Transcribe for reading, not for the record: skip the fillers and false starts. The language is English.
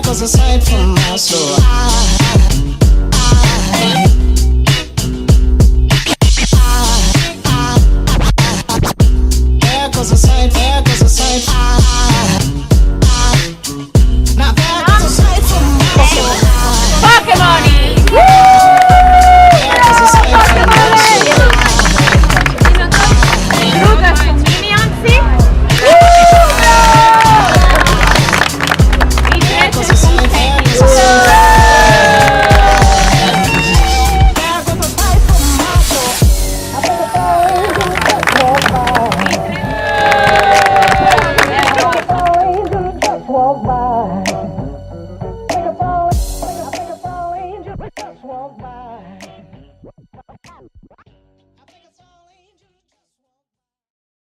goes a sight from my soul. There goes a sight, there goes a sight.